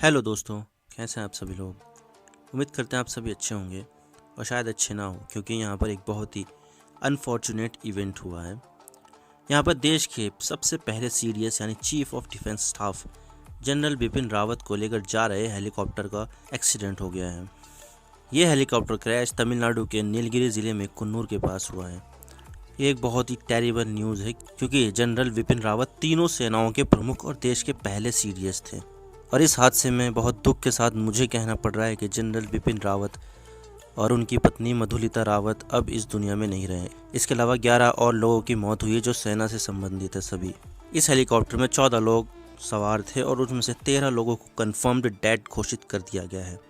Hello दोस्तों, कैसे हैं आप सभी लोग। उम्मीद करते हैं आप सभी अच्छे होंगे और शायद अच्छे ना हो, क्योंकि यहाँ पर एक बहुत ही अनफॉर्चुनेट इवेंट हुआ है। यहाँ पर देश के सबसे पहले सीडीएस यानी chief of defence staff general Bipin Rawat को लेकर जा रहे हेलीकॉप्टर का एक्सीडेंट हो गया है। ये हेलीकॉप्टर क्रैश तमिलनाडु के नीलगिरी ज़िले में कुन्नूर के पास हुआ है। ये एक बहुत ही टेरिबल न्यूज़ है, क्योंकि जनरल बिपिन रावत तीनों सेनाओं के प्रमुख और देश के पहले सीडीएस थे। और इस हादसे में बहुत दुख के साथ मुझे कहना पड़ रहा है कि जनरल बिपिन रावत और उनकी पत्नी मधुलिता रावत अब इस दुनिया में नहीं रहे। इसके अलावा 11 और लोगों की मौत हुई है जो सेना से संबंधित है सभी। इस हेलीकॉप्टर में 14 लोग सवार थे और उनमें से 13 लोगों को कंफर्म्ड डेड घोषित कर दिया गया है।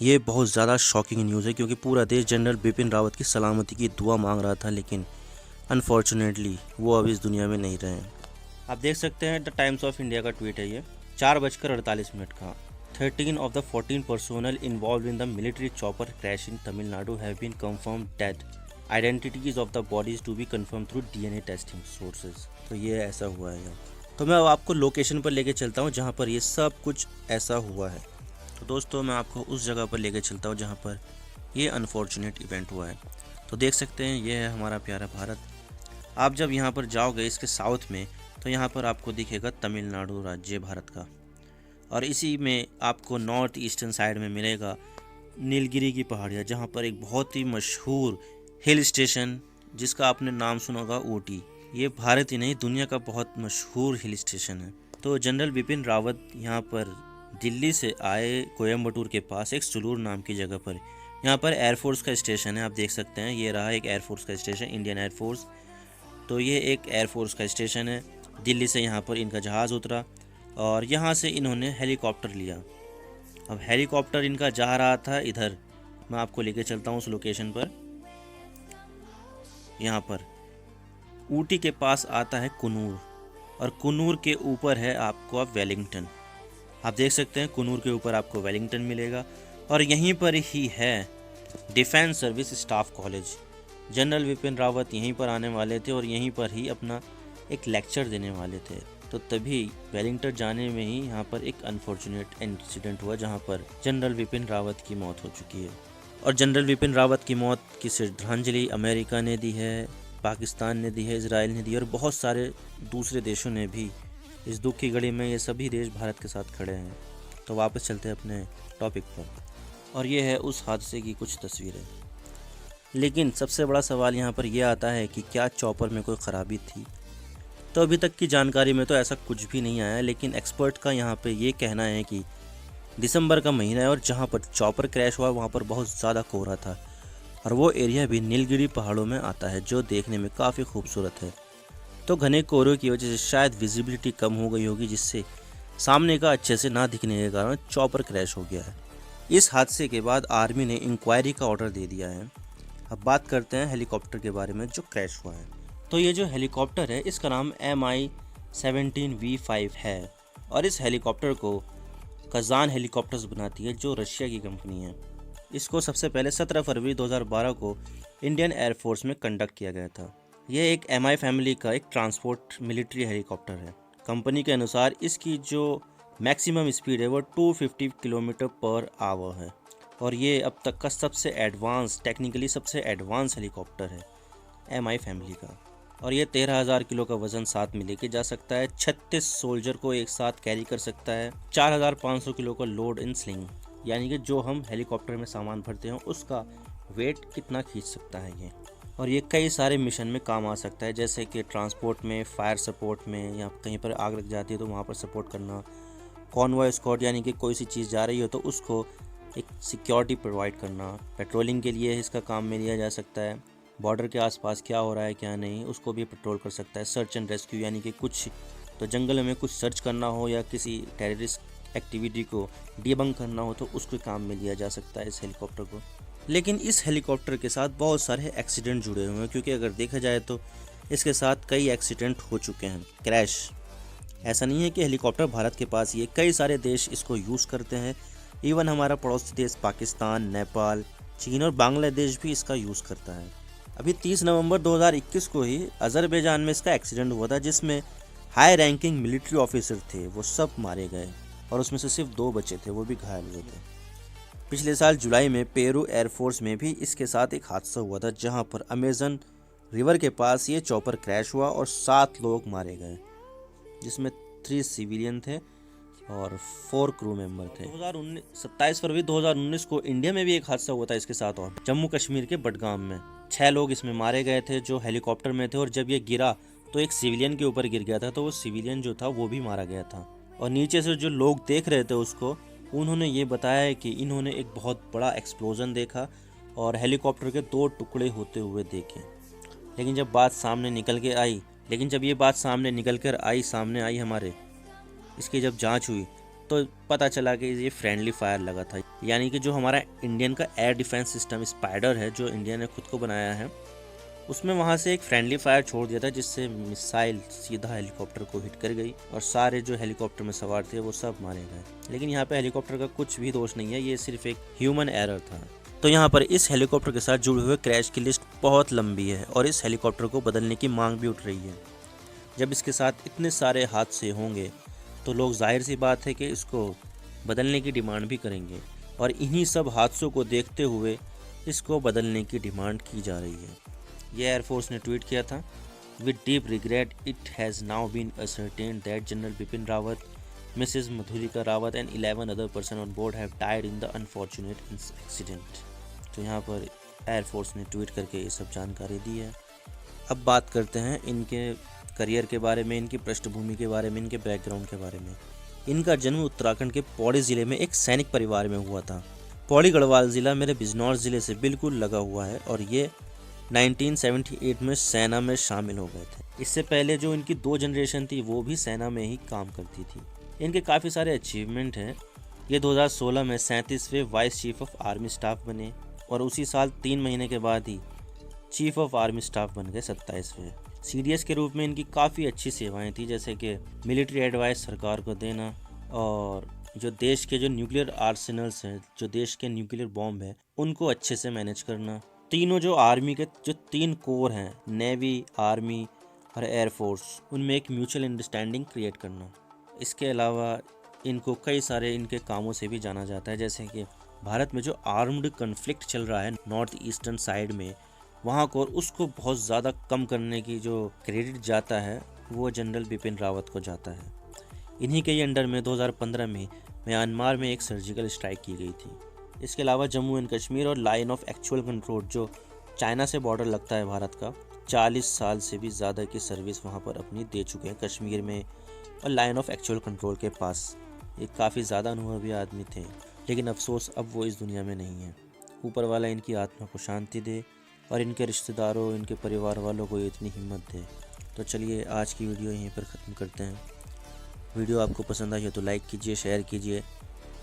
ये बहुत ज़्यादा शॉकिंग न्यूज़ है, क्योंकि पूरा देश जनरल बिपिन रावत की सलामती की दुआ मांग रहा था, लेकिन अनफॉर्चुनेटली वो अब इस दुनिया में नहीं रहे। आप देख सकते हैं द टाइम्स ऑफ इंडिया का ट्वीट है ये 4:48 का। 13 of the 14 personnel involved in the military chopper crash in Tamil Nadu have been confirmed dead. Identities of the bodies to be confirmed through DNA testing sources. तो ये ऐसा हुआ है यहाँ। तो मैं अब आपको लोकेशन पर लेके चलता हूँ जहाँ पर ये सब कुछ ऐसा हुआ है। तो दोस्तों, मैं आपको उस जगह पर लेके चलता हूँ जहाँ पर ये अनफॉर्चुनेट इवेंट हुआ है। तो देख सकते हैं ये है हमारा प्यारा भारत। आप जब यहाँ पर जाओगे इसके साउथ में, तो यहाँ पर आपको दिखेगा तमिलनाडु राज्य भारत का, और इसी में आपको नॉर्थ ईस्टर्न साइड में मिलेगा नीलगिरी की पहाड़ियाँ, जहाँ पर एक बहुत ही मशहूर हिल स्टेशन जिसका आपने नाम सुना होगा ऊटी। ये भारत ही नहीं दुनिया का बहुत मशहूर हिल स्टेशन है। तो जनरल बिपिन रावत यहाँ पर दिल्ली से आए कोयम्बटूर के पास एक सुलूर नाम की जगह पर। यहाँ पर एयरफोर्स का स्टेशन है, आप देख सकते हैं ये रहा एक एयरफोर्स का स्टेशन, इंडियन एयरफोर्स। तो ये एक एयरफोर्स का स्टेशन है। दिल्ली से यहाँ पर इनका जहाज़ उतरा और यहाँ से इन्होंने हेलीकॉप्टर लिया। अब हेलीकॉप्टर इनका जा रहा था इधर, मैं आपको लेके चलता हूँ उस लोकेशन पर। यहाँ पर ऊटी के पास आता है कुन्नूर, और कुन्नूर के ऊपर है आपको अब वेलिंगटन। आप देख सकते हैं कुन्नूर के ऊपर आपको वेलिंगटन मिलेगा, और यहीं पर ही है defence service staff college. General Bipin Rawat यहीं पर आने वाले थे और यहीं पर ही अपना एक लेक्चर देने वाले थे। तो तभी वेलिंगटन जाने में ही यहाँ पर एक अनफॉर्चुनेट इंसिडेंट हुआ, जहाँ पर जनरल बिपिन रावत की मौत हो चुकी है। और जनरल बिपिन रावत की मौत की श्रद्धांजलि अमेरिका ने दी है, पाकिस्तान ने दी है, इजराइल ने दी है, और बहुत सारे दूसरे देशों ने भी। इस दुख की घड़ी में ये सभी देश भारत के साथ खड़े हैं। तो वापस चलते हैं अपने टॉपिक पर, और ये है उस हादसे की कुछ तस्वीरें। लेकिन सबसे बड़ा सवाल यहाँ पर यह आता है कि क्या चॉपर में कोई ख़राबी थी। तो अभी तक की जानकारी में तो ऐसा कुछ भी नहीं आया, लेकिन एक्सपर्ट का यहाँ पे ये कहना है कि दिसंबर का महीना है और जहाँ पर चॉपर क्रैश हुआ वहाँ पर बहुत ज़्यादा कोहरा था, और वो एरिया भी नीलगिरी पहाड़ों में आता है जो देखने में काफ़ी खूबसूरत है। तो घने कोहरे की वजह से शायद विजिबिलिटी कम हो गई होगी, जिससे सामने का अच्छे से ना दिखने के कारण चॉपर क्रैश हो गया है। इस हादसे के बाद आर्मी ने इंक्वायरी का ऑर्डर दे दिया है। अब बात करते हैं हेलीकॉप्टर के बारे में जो क्रैश हुआ है। तो ये जो हेलीकॉप्टर है इसका नाम Mi-17V5 है, और इस हेलीकॉप्टर को कजान हेलीकॉप्टर्स बनाती है जो रशिया की कंपनी है। इसको सबसे पहले 17 फरवरी 2012 को इंडियन एयरफोर्स में कंडक्ट किया गया था। यह एक MI फैमिली का एक ट्रांसपोर्ट मिलिट्री हेलीकॉप्टर है। कंपनी के अनुसार इसकी जो मैक्सिमम स्पीड है वो 250 किलोमीटर पर आवर है, और ये अब तक का सबसे एडवांस, टेक्निकली सबसे एडवांस हेलीकॉप्टर है MI फैमिली का। और ये 13,000 किलो का वजन साथ में लेके जा सकता है, 36 सोल्जर को एक साथ कैरी कर सकता है, 4,500 किलो का लोड इन स्लिंग, यानी कि जो हम हेलीकॉप्टर में सामान भरते हैं उसका वेट कितना खींच सकता है ये। और ये कई सारे मिशन में काम आ सकता है, जैसे कि ट्रांसपोर्ट में, फायर सपोर्ट में, या कहीं पर आग लग जाती है तो वहाँ पर सपोर्ट करना, कॉन्वॉय स्क्वाड यानी कि कोई सी चीज़ जा रही हो तो उसको एक सिक्योरिटी प्रोवाइड करना, पेट्रोलिंग के लिए इसका काम में लिया जा सकता है, बॉर्डर के आसपास क्या हो रहा है क्या नहीं उसको भी पेट्रोल कर सकता है, सर्च एंड रेस्क्यू यानी कि कुछ तो जंगल में कुछ सर्च करना हो या किसी टेररिस्ट एक्टिविटी को डिबंक करना हो तो उसके काम में लिया जा सकता है इस हेलीकॉप्टर को। लेकिन इस हेलीकॉप्टर के साथ बहुत सारे एक्सीडेंट जुड़े हुए हैं, क्योंकि अगर देखा जाए तो इसके साथ कई एक्सीडेंट हो चुके हैं, क्रैश। ऐसा नहीं है कि हेलीकॉप्टर भारत के पास, ये कई सारे देश इसको यूज़ करते हैं। इवन हमारा पड़ोसी देश पाकिस्तान, नेपाल, चीन और बांग्लादेश भी इसका यूज़ करता है। अभी 30 नवंबर 2021 को ही अजरबैजान में इसका एक्सीडेंट हुआ था, जिसमें हाई रैंकिंग मिलिट्री ऑफिसर थे वो सब मारे गए। और उसमें से सिर्फ 2 बचे थे, वो भी घायल हुए थे। पिछले साल जुलाई में पेरू एयरफोर्स में भी इसके साथ एक हादसा हुआ था, जहां पर अमेजन रिवर के पास ये चॉपर क्रैश हुआ और 7 लोग मारे गए, जिसमें 3 सिविलियन थे और 4 क्रू मेंबर थे। 27 फरवरी 2019 को इंडिया में भी एक हादसा हुआ था इसके साथ, और जम्मू कश्मीर के बडगाम में 6 लोग इसमें मारे गए थे जो हेलीकॉप्टर में थे, और जब ये गिरा तो एक सिविलियन के ऊपर गिर गया था, तो वो सिविलियन जो था वो भी मारा गया था। और नीचे से जो लोग देख रहे थे उसको, उन्होंने ये बताया है कि इन्होंने एक बहुत बड़ा एक्सप्लोजन देखा और हेलीकॉप्टर के 2 टुकड़े होते हुए देखे। लेकिन जब ये बात सामने निकल कर आई हमारे, इसकी जब जांच हुई तो पता चला कि ये फ्रेंडली फायर लगा था। यानी कि जो हमारा इंडियन का एयर डिफेंस सिस्टम स्पाइडर है, जो इंडिया ने खुद को बनाया है, उसमें वहाँ से एक फ्रेंडली फायर छोड़ दिया था, जिससे मिसाइल सीधा हेलीकॉप्टर को हिट कर गई और सारे जो हेलीकॉप्टर में सवार थे वो सब मारे गए। लेकिन यहाँ पे हेलीकॉप्टर का कुछ भी दोष नहीं है, ये सिर्फ एक ह्यूमन एरर था। तो यहाँ पर इस हेलीकॉप्टर के साथ जुड़े हुए क्रैश की लिस्ट बहुत लंबी है और इस हेलीकॉप्टर को बदलने की मांग भी उठ रही है। जब इसके साथ इतने सारे हादसे होंगे तो लोग जाहिर सी बात है कि इसको बदलने की डिमांड भी करेंगे, और इन्हीं सब हादसों को देखते हुए इसको बदलने की डिमांड की जा रही है। ये एयरफोर्स ने ट्वीट किया था, with deep regret it has now been ascertained that general Bipin Rawat, Mrs Madhulika Rawat and 11 other person on board have died in the unfortunate accident. तो यहाँ पर एयरफोर्स ने ट्वीट करके ये सब जानकारी दी है। अब बात करते हैं इनके करियर के बारे में, इनकी पृष्ठभूमि के बारे में, इनके बैकग्राउंड के बारे में। इनका जन्म उत्तराखंड के पौड़ी ज़िले में एक सैनिक परिवार में हुआ था। पौड़ी गढ़वाल ज़िला मेरे बिजनौर ज़िले से बिल्कुल लगा हुआ है, और ये 1978 में सेना में शामिल हो गए थे। इससे पहले जो इनकी 2 जनरेशन थी वो भी सेना में ही काम करती थी। इनके काफ़ी सारे अचीवमेंट हैं। ये 2016 में 37वें vice chief of army staff बने, और उसी साल 3 महीने के बाद ही चीफ ऑफ आर्मी स्टाफ बन गए 27वें। सीडीएस के रूप में इनकी काफ़ी अच्छी सेवाएं थी, जैसे कि मिलिट्री एडवाइस सरकार को देना, और जो देश के जो न्यूक्लियर आर्सेनल्स हैं, जो देश के न्यूक्लियर बॉम्ब है, उनको अच्छे से मैनेज करना। तीनों जो आर्मी के जो 3 कोर हैं, नेवी, आर्मी और एयरफोर्स, उनमें एक म्यूचुअल अंडरस्टैंडिंग क्रिएट करना। इसके अलावा इनको कई सारे इनके कामों से भी जाना जाता है, जैसे कि भारत में जो आर्म्ड कन्फ्लिक्ट चल रहा है नॉर्थ ईस्टर्न साइड में, वहाँ को उसको बहुत ज़्यादा कम करने की जो क्रेडिट जाता है वो जनरल बिपिन रावत को जाता है। इन्हीं के अंडर में 2015 में म्यांमार में एक सर्जिकल स्ट्राइक की गई थी। इसके अलावा जम्मू एंड कश्मीर और लाइन ऑफ एक्चुअल कंट्रोल, जो चाइना से बॉर्डर लगता है भारत का, 40 साल से भी ज़्यादा की सर्विस वहाँ पर अपनी दे चुके हैं कश्मीर में और लाइन ऑफ एक्चुअल कंट्रोल के पास। ये काफ़ी ज़्यादा अनुभवी आदमी थे, लेकिन अफसोस अब वो इस दुनिया में नहीं है। ऊपर वाला इनकी आत्मा को शांति दे और इनके रिश्तेदारों, इनके परिवार वालों को इतनी हिम्मत दे। तो चलिए आज की वीडियो यहीं पर ख़त्म करते हैं। वीडियो आपको पसंद आई हो तो लाइक कीजिए, शेयर कीजिए।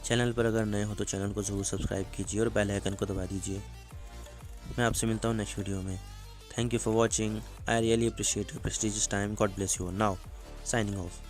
चैनल पर अगर नए हो तो चैनल को ज़रूर सब्सक्राइब कीजिए और बेल आइकन को दबा दीजिए। मैं आपसे मिलता हूँ नेक्स्ट वीडियो में। Thank you for watching. I really appreciate your prestigious time. God bless you. Now signing off.